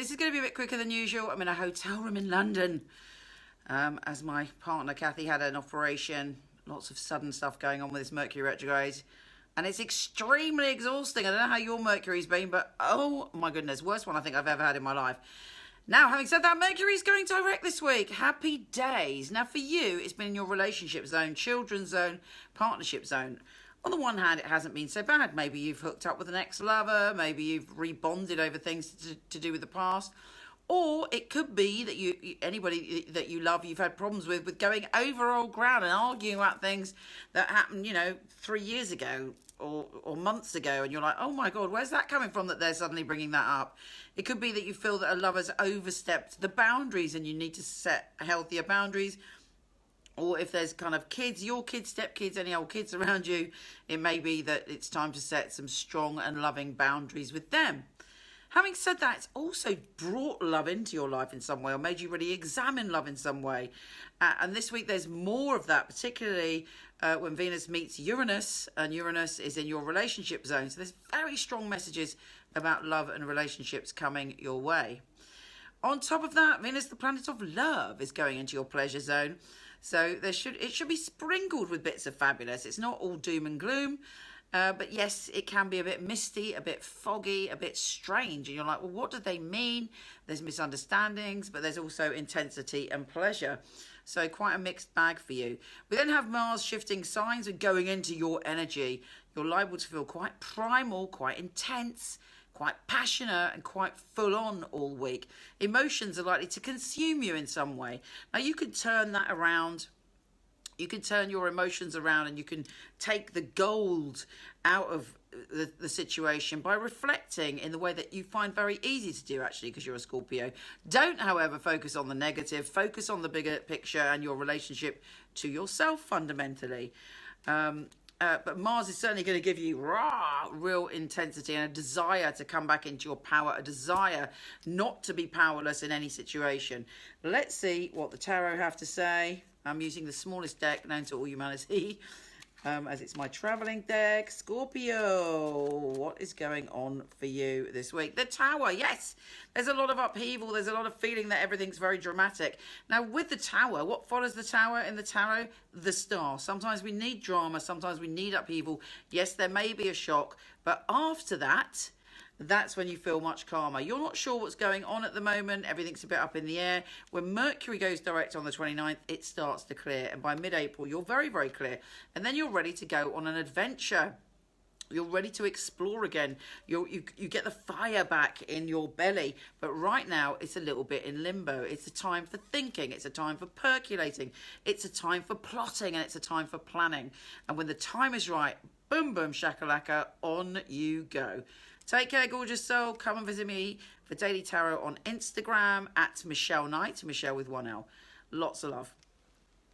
this is going to be a bit quicker than usual. I'm in a hotel room in London as my partner Kathy had an operation. Lots of sudden stuff going on with this Mercury retrograde. And it's extremely exhausting. I don't know how your Mercury's been, but oh my goodness, worst one I think I've ever had in my life. Now, having said that, Mercury's going direct this week. Happy days. Now, for you, it's been in your relationship zone, children's zone, partnership zone. On the one hand, it hasn't been so bad. Maybe you've hooked up with an ex-lover. Maybe you've rebonded over things to do with the past. Or it could be that anybody that you love, you've had problems with going over old ground and arguing about things that happened, 3 years ago or months ago. And you're like, oh my God, where's that coming from that they're suddenly bringing that up? It could be that you feel that a lover's overstepped the boundaries and you need to set healthier boundaries. Or if there's kind of kids, your kids, stepkids, any old kids around you, it may be that it's time to set some strong and loving boundaries with them. Having said that, it's also brought love into your life in some way or made you really examine love in some way. And this week there's more of that, particularly when Venus meets Uranus, and Uranus is in your relationship zone. So there's very strong messages about love and relationships coming your way. On top of that, Venus, the planet of love, is going into your pleasure zone. So it should be sprinkled with bits of fabulous. It's not all doom and gloom. But yes, it can be a bit misty, a bit foggy, a bit strange. And you're like, well, what do they mean? There's misunderstandings, but there's also intensity and pleasure. So quite a mixed bag for you. We then have Mars shifting signs and going into your energy. You're liable to feel quite primal, quite intense, quite passionate and quite full on all week. Emotions are likely to consume you in some way. Now you can turn that around. You can turn your emotions around and you can take the gold out of the situation by reflecting in the way that you find very easy to do, actually, because you're a Scorpio. Don't, however, focus on the negative. Focus on the bigger picture and your relationship to yourself fundamentally. But Mars is certainly going to give you real intensity and a desire to come back into your power, a desire not to be powerless in any situation. Let's see what the tarot have to say. I'm using the smallest deck known to all humanity, as it's my traveling deck. Scorpio, what is going on for you this week? The Tower, yes. There's a lot of upheaval. There's a lot of feeling that everything's very dramatic. Now, with the Tower, what follows the Tower in the tarot? The Star. Sometimes we need drama. Sometimes we need upheaval. Yes, there may be a shock. But after that, that's when you feel much calmer. You're not sure what's going on at the moment. Everything's a bit up in the air. When Mercury goes direct on the 29th, it starts to clear. And by mid-April, you're very, very clear. And then you're ready to go on an adventure. You're ready to explore again. You get the fire back in your belly. But right now, it's a little bit in limbo. It's a time for thinking. It's a time for percolating. It's a time for plotting. And it's a time for planning. And when the time is right, boom, boom, shakalaka, on you go. Take care, gorgeous soul. Come and visit me for Daily Tarot on Instagram at Michele Knight, Michele with 1 L. Lots of love.